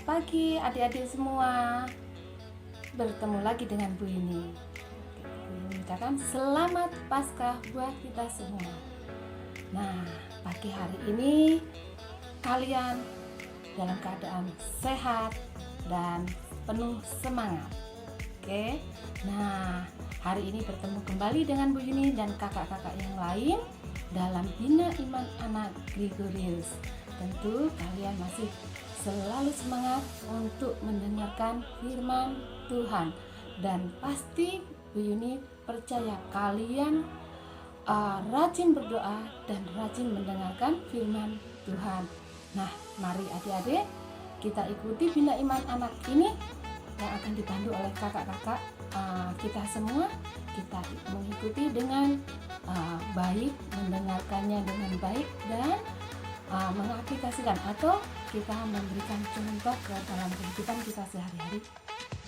pagi adik-adik semua. Bertemu lagi dengan Bu Yuni. Bu Yuni ucapkan selamat Paskah buat kita semua. Nah, pagi hari ini kalian dalam keadaan sehat dan penuh semangat. Oke. Nah, hari ini bertemu kembali dengan Bu Yuni dan kakak-kakak yang lain dalam Bina Iman Anak Gregorius. Tentu kalian masih selalu semangat untuk mendengarkan firman Tuhan, dan pasti Bu Yuni percaya kalian rajin berdoa dan rajin mendengarkan firman Tuhan. Nah, mari adik-adik kita ikuti Bina Iman Anak ini yang akan dipandu oleh kakak-kakak kita semua. Kita mengikuti dengan baik, mendengarkannya dengan baik, dan mengaplikasikan atau kita memberikan contoh ke dalam kehidupan kita sehari-hari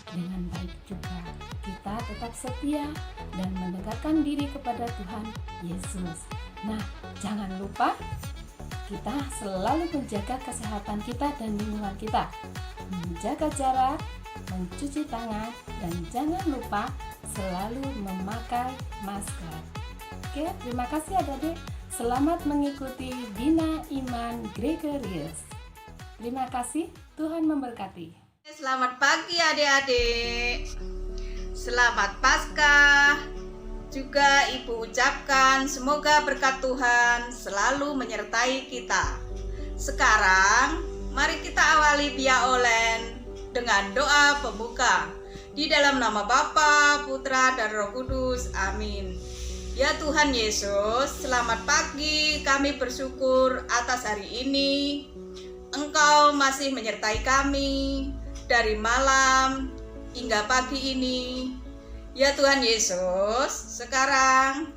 dengan baik juga. Kita tetap setia dan mendekatkan diri kepada Tuhan Yesus. Nah, jangan lupa kita selalu menjaga kesehatan kita dan lingkungan kita, menjaga jarak, mencuci tangan, dan jangan lupa selalu memakai masker. Oke, terima kasih adik-adik. Selamat mengikuti Bina Iman Gregorius. Terima kasih, Tuhan memberkati. Selamat pagi adik-adik. Selamat Paskah. Juga Ibu ucapkan semoga berkat Tuhan selalu menyertai kita. Sekarang mari kita awali Bia Olen dengan doa pembuka. Di dalam nama Bapa, Putra, dan Roh Kudus. Amin. Ya Tuhan Yesus, selamat pagi. Kami bersyukur atas hari ini. Engkau masih menyertai kami dari malam hingga pagi ini. Ya Tuhan Yesus, sekarang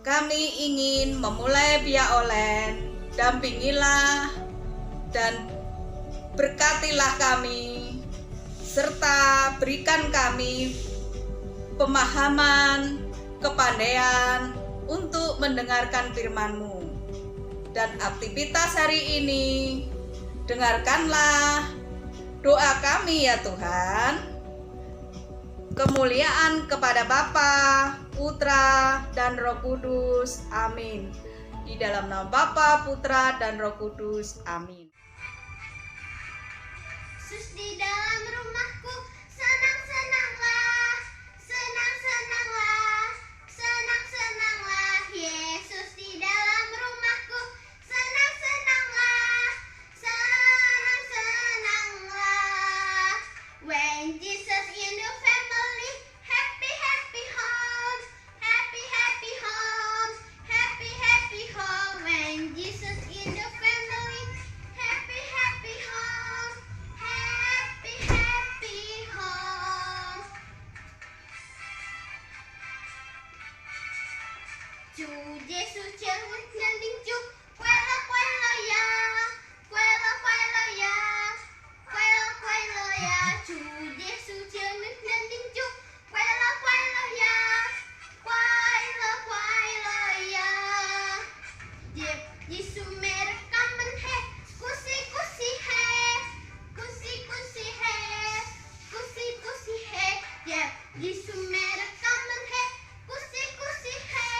kami ingin memulai Bia Olen. Dampingilah dan berkatilah kami, serta berikan kami pemahaman, kepandaian untuk mendengarkan firman-Mu. Dan aktivitas hari ini, dengarkanlah doa kami ya Tuhan. Kemuliaan kepada Bapa, Putra, dan Roh Kudus. Amin. Di dalam nama Bapa, Putra, dan Roh Kudus. Amin. Yesus di dalam rumahku, senang-senanglah, senang-senanglah, senang-senanglah. Yesus di dalam rumahku, senang-senanglah, senang-senanglah. When Jesus in the family, happy happy home, happy happy home, happy happy home. When Jesus in the family, happy happy home, happy happy home. Chu Giêsu trên quân nhân linh chung, quay lo ya, quay lo ya, quay lo ya. Chu Giêsu trên quân nhân linh chung, quay lo ya, quay lo ya. Dịp Giêsu mẹ đã cắm bên hè, cusi cusi hè, cusi cusi hè, cusi cusi hè. Dịp Giêsu mẹ đã cắm bên hè, cusi cusi hè,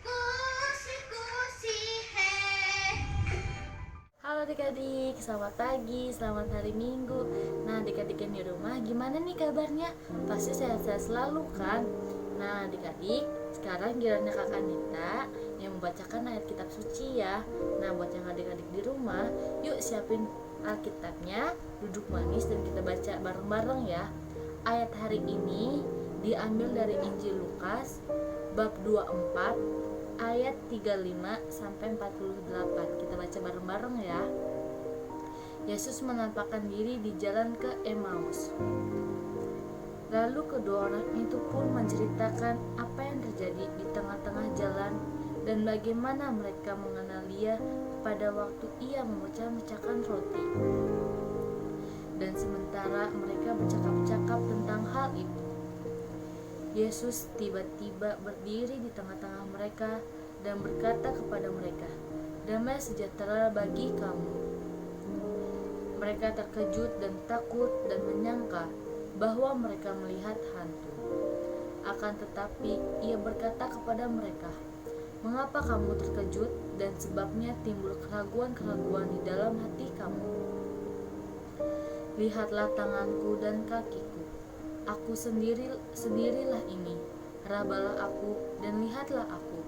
cusi cusi hè. Halo adik-adik, selamat pagi, selamat hari Minggu. Nah adik-adik yang di rumah gimana nih kabarnya? Pasti sehat-sehat selalu kan? Nah adik-adik, sekarang gilirannya kakak Nita yang membacakan ayat kitab suci ya. Nah buat yang adik-adik di rumah, yuk siapin Alkitabnya, duduk manis dan kita baca bareng-bareng ya. Ayat hari ini diambil dari Injil Lukas bab 24 ayat 35 sampai 48. Kita baca bareng-bareng ya. Yesus menampakkan diri di jalan ke Emmaus. Lalu kedua orang itu pun menceritakan apa yang terjadi di tengah-tengah jalan dan bagaimana mereka mengenal Dia pada waktu Ia memecah-mecahkan roti. Dan sementara mereka bercakap-cakap tentang hal itu, Yesus tiba-tiba berdiri di tengah-tengah mereka dan berkata kepada mereka, "Damai sejahtera bagi kamu." Mereka terkejut dan takut dan menyangka bahwa mereka melihat hantu. Akan tetapi ia berkata kepada mereka, "Mengapa kamu terkejut dan sebabnya timbul keraguan-keraguan di dalam hati kamu? Lihatlah tanganku dan kakiku. Aku sendirilah ini. Rabalah aku dan lihatlah aku.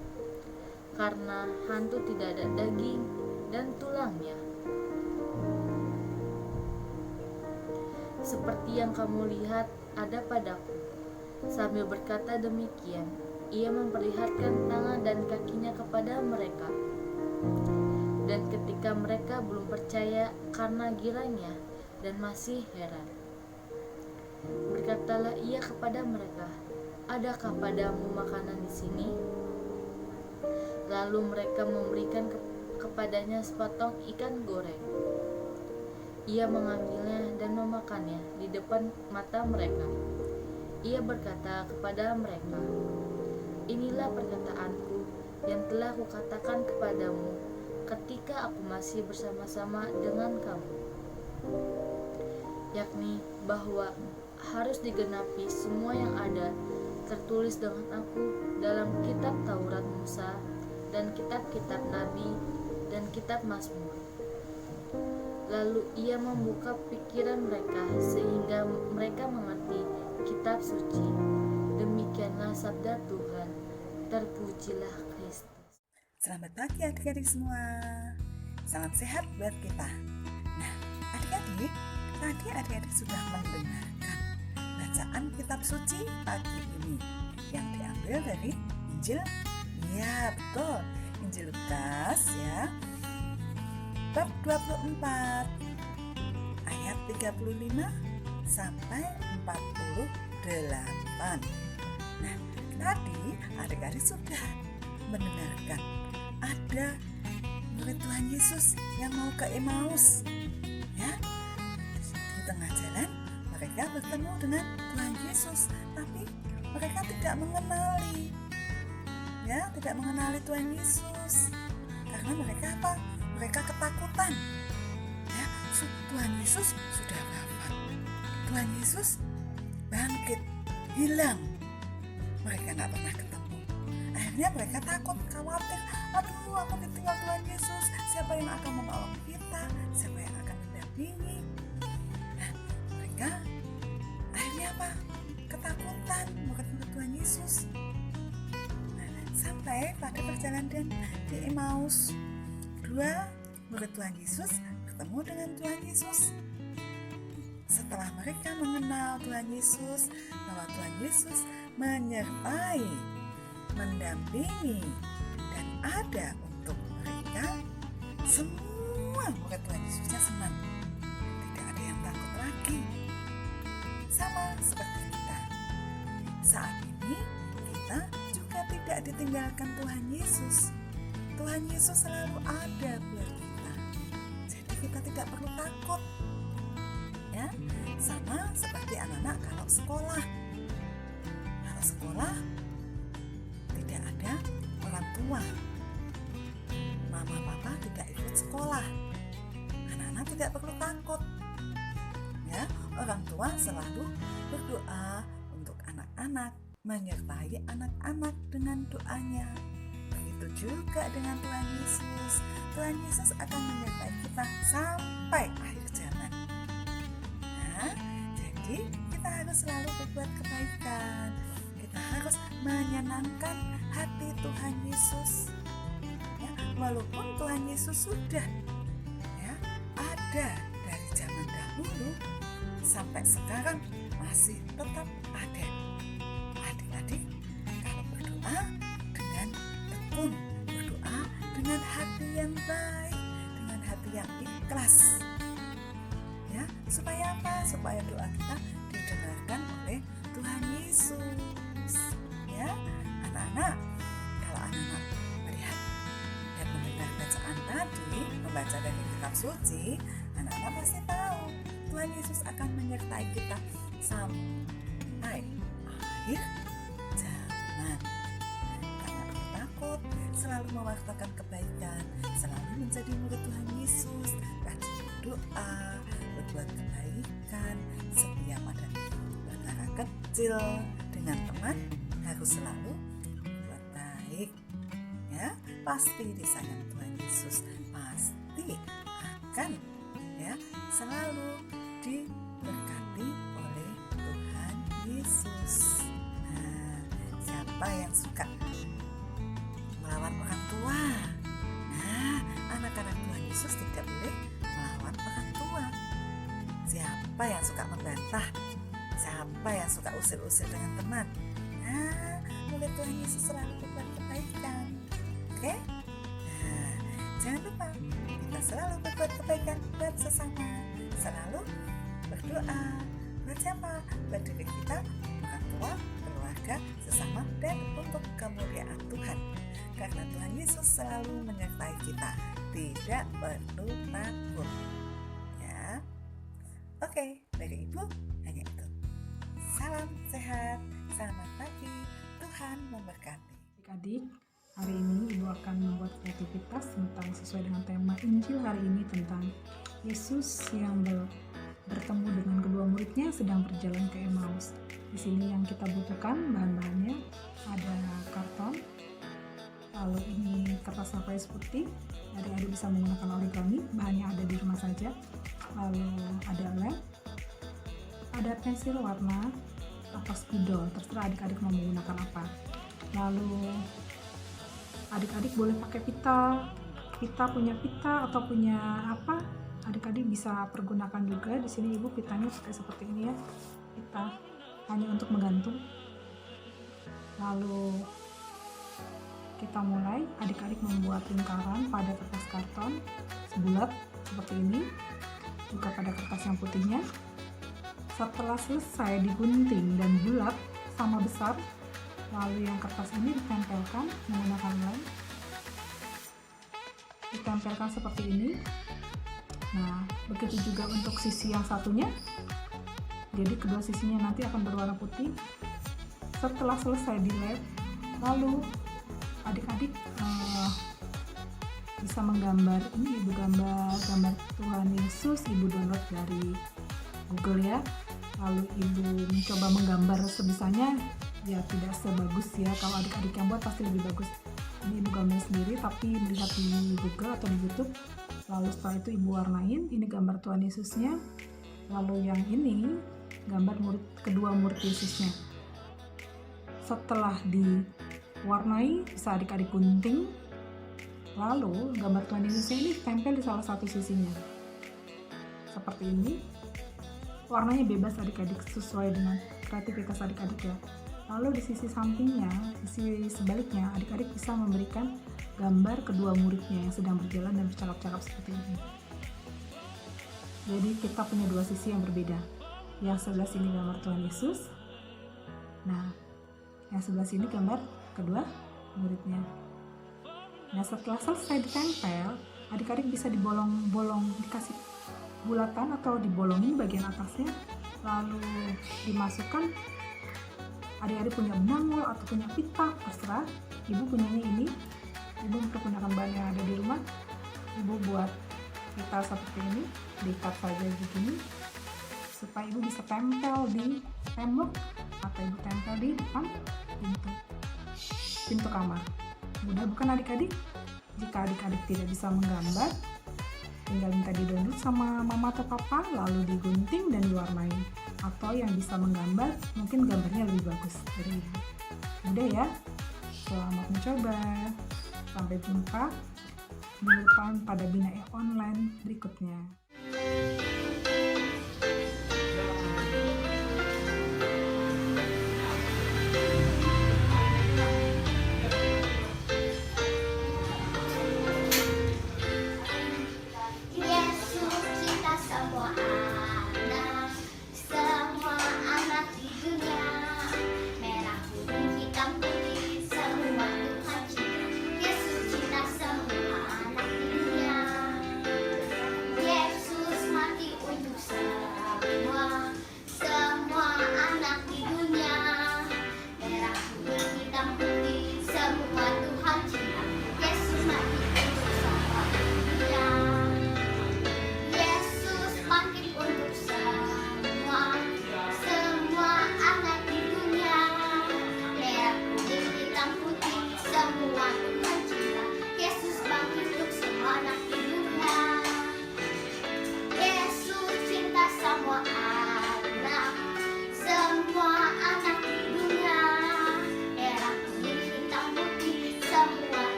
Karena hantu tidak ada daging dan tulangnya, seperti yang kamu lihat ada padaku." Sambil berkata demikian, ia memperlihatkan tangan dan kakinya kepada mereka. Dan ketika mereka belum percaya karena giranya dan masih heran, berkatalah ia kepada mereka, "Adakah padamu makanan di sini?" Lalu mereka memberikan kepadanya sepotong ikan goreng. Ia mengambilnya dan memakannya di depan mata mereka. Ia berkata kepada mereka, "Inilah perkataanku yang telah kukatakan kepadamu ketika aku masih bersama-sama dengan kamu, yakni bahwa harus digenapi semua yang ada tertulis dengan aku dalam kitab Taurat Musa dan kitab-kitab Nabi dan kitab Mazmur." Lalu ia membuka pikiran mereka sehingga mereka mengerti kitab suci. Demikianlah sabda Tuhan. Terpujilah Kristus. Selamat pagi adik-adik semua. Salam sehat buat kita. Nah, adik-adik, tadi adik-adik sudah mendengarkan bacaan kitab suci pagi ini yang diambil dari Injil. Ya, betul. Injil Lukas ya. Bab 24 ayat 35 sampai 48. Nah, tadi adik-adik sudah mendengarkan ada murid Tuhan Yesus yang mau ke Emmaus. Ya, di tengah jalan mereka bertemu dengan Tuhan Yesus, tapi mereka tidak mengenali. Ya, tidak mengenali Tuhan Yesus. Karena mereka apa? Mereka ketakutan. Ya, Tuhan Yesus sudah wafat. Tuhan Yesus bangkit, hilang. Mereka nggak pernah ketemu. Akhirnya mereka takut, khawatir. Aduh, aku ditinggal Tuhan Yesus. Siapa yang akan menolong kita? Siapa yang akan mendampingi? Nah, mereka akhirnya apa? Ketakutan murid-murid Tuhan Yesus. Nah, sampai pada perjalanan di Emmaus, dua murid Tuhan Yesus bertemu dengan Tuhan Yesus. Setelah mereka mengenal Tuhan Yesus, bahwa Tuhan Yesus menyertai, mendampingi, dan ada untuk mereka, semua murid Tuhan Yesusnya senang. Tidak ada yang takut lagi. Sama seperti kita. Saat ini kita juga tidak ditinggalkan Tuhan Yesus. Tuhan Yesus selalu ada buat kita. Jadi kita tidak perlu takut. Ya, sama seperti anak-anak kalau sekolah. Kalau sekolah tidak ada orang tua. Mama papa tidak ikut sekolah. Anak-anak tidak perlu takut. Ya, orang tua selalu berdoa untuk anak-anak, menyertai anak-anak dengan doanya. Begitu juga dengan Tuhan Yesus. Tuhan Yesus akan menyertai kita sampai akhir zaman. Nah, jadi kita harus selalu berbuat kebaikan. Kita harus menyenangkan hati Tuhan Yesus. Ya, walaupun Tuhan Yesus sudah ya ada dari zaman dahulu sampai sekarang masih tetap ada. Adik-adik, kalau berdoa dengan tekun, berdoa dengan hati yang baik, dengan hati yang ikhlas. Ya, supaya apa? Supaya doa kita didengarkan oleh Tuhan Yesus. Ya, anak-anak, kalau anak-anak melihat dan mendengar bacaan tadi, membaca dari kitab suci, anak-anak pasti tahu Tuhan Yesus akan menyertai kita sampai akhir zaman. Jangan perlu takut, selalu mewartakan kebaikan, selalu menjadi murid Tuhan Yesus, rajin berdoa, berbuat kebaikan, setia pada perkara kecil dengan teman, harus selalu berbuat baik. Ya, pasti disayang Tuhan Yesus, pasti akan selalu diberkati oleh Tuhan Yesus. Nah, siapa yang suka melawan orang tua? Nah, anak-anak Tuhan Yesus tidak boleh melawan orang tua. Siapa yang suka membantah? Siapa yang suka usir-usir dengan teman? Nah, mulut Tuhan Yesus selalu berbuat kebaikan. Oke? Nah, jangan lupa kita selalu berbuat kebaikan buat sesama, selalu berdoa. Buat siapa? Buat diri kita, orang tua, keluarga, sesama, dan untuk kemuliaan Tuhan. Karena Tuhan Yesus selalu menyertai kita, tidak perlu takut. Ya, oke, dari Ibu hanya itu. Salam sehat, selamat pagi, Tuhan memberkati. Adik-adik, hari ini Ibu akan membuat kreativitas tentang sesuai dengan tema Injil hari ini tentang Yesus yang bertemu dengan kedua muridnya sedang berjalan ke Emmaus. Di sini yang kita butuhkan bahan-bahannya ada karton, lalu ini kertas lapis putih. Adik-adik bisa menggunakan origami, bahannya ada di rumah saja. Lalu ada lem, ada pensil warna atau spidol, terserah adik-adik mau menggunakan apa. Lalu adik-adik boleh pakai pita punya pita atau punya apa, adik-adik bisa pergunakan juga. Di sini Ibu pitanya pakai seperti ini ya, pita hanya untuk menggantung. Lalu kita mulai, adik-adik membuat lingkaran pada kertas karton sebulat seperti ini, juga pada kertas yang putihnya. Setelah selesai digunting dan bulat sama besar, lalu yang kertas ini ditempelkan menggunakan lem, ditempelkan seperti ini. Nah, begitu juga untuk sisi yang satunya, jadi kedua sisinya nanti akan berwarna putih. Setelah selesai di lem, lalu adik-adik bisa menggambar. Ini Ibu gambar Tuhan Yesus, Ibu download dari Google ya. Lalu Ibu mencoba menggambar sebisanya, ya tidak sebagus ya, kalau adik-adik yang buat pasti lebih bagus. Ini Ibu gambar sendiri tapi melihat di Google atau di YouTube. Lalu setelah itu Ibu warnain, ini gambar Tuhan Yesusnya. Lalu yang ini gambar kedua murid Yesusnya. Setelah diwarnai bisa adik-adik gunting, lalu gambar Tuhan Yesusnya ini tempel di salah satu sisinya seperti ini. Warnanya bebas adik-adik sesuai dengan kreativitas adik-adik ya. Lalu di sisi sampingnya, sisi sebaliknya, adik-adik bisa memberikan gambar kedua muridnya yang sedang berjalan dan bercakap-cakap seperti ini. Jadi kita punya dua sisi yang berbeda. Yang sebelah sini gambar Tuhan Yesus. Nah, yang sebelah sini gambar kedua muridnya. Nah, setelah selesai ditempel, adik-adik bisa dibolong-bolong, dikasih bulatan atau dibolongin bagian atasnya, lalu dimasukkan. Adik-adik punya benang atau punya pita, terserah. Ibu punyanya ini, Ibu menggunakan bahan yang ada di rumah. Ibu buat pita seperti ini, diikat saja begini supaya Ibu bisa tempel di tembok atau Ibu tempel di depan pintu kamar. Mudah bukan adik-adik? Jika adik-adik tidak bisa menggambar, tinggal minta di-download sama mama atau papa, lalu digunting dan diwarnai. Atau yang bisa menggambar, mungkin gambarnya lebih bagus dari Ibu. Mudah ya? Selamat mencoba. Sampai jumpa minggu depan pada Bina online berikutnya. Yesus cinta semua anak di dunia. Merah kuning hitam putih semua Tuhan cinta. Yesus cinta semua anak di dunia. Yesus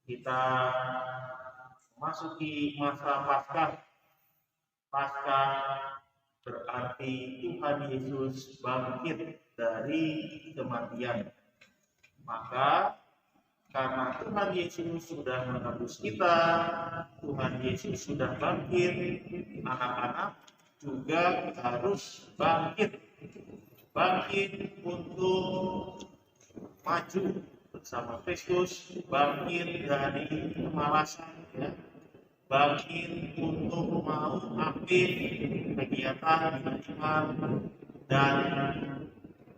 kita memasuki masa Paskah. Paskah berarti Tuhan Yesus bangkit dari kematian. Maka karena Tuhan Yesus sudah menebus kita, Tuhan Yesus sudah bangkit, anak-anak juga harus bangkit untuk maju bersama Kristus, bangkit dari kemalasan, ya. Bangkit untuk mau aktif kegiatan iman dan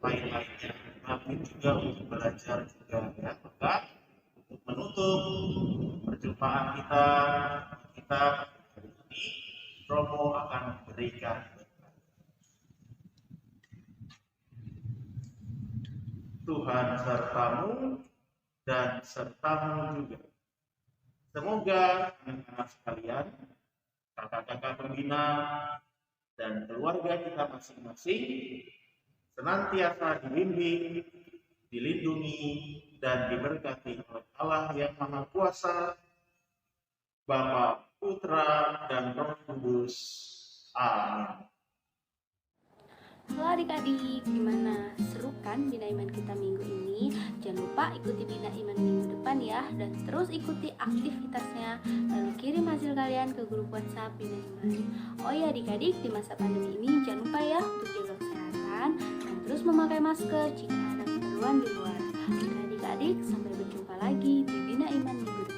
lain-lainnya. Bangkit juga untuk belajar juga, ya. Maka untuk menutup perjumpaan kita hari ini, Romo akan memberikan Tuhan sertamu dan sertamu juga. Semoga anak-anak sekalian, kakak-kakak pembina, dan keluarga kita masing-masing senantiasa dibimbing, dilindungi, dan diberkati oleh Allah yang Maha Kuasa, Bapa, Putra, dan Roh Kudus. Amin. Halo adik-adik, gimana? Seru kan Bina Iman kita minggu ini? Jangan lupa ikuti Bina Iman minggu depan ya. Dan terus ikuti aktivitasnya. Lalu kirim hasil kalian ke grup WhatsApp Bina Iman. Oh ya adik-adik, di masa pandemi ini jangan lupa ya untuk jaga kesehatan dan terus memakai masker jika ada keperluan di luar. Oke adik-adik, sampai berjumpa lagi di Bina Iman minggu depan.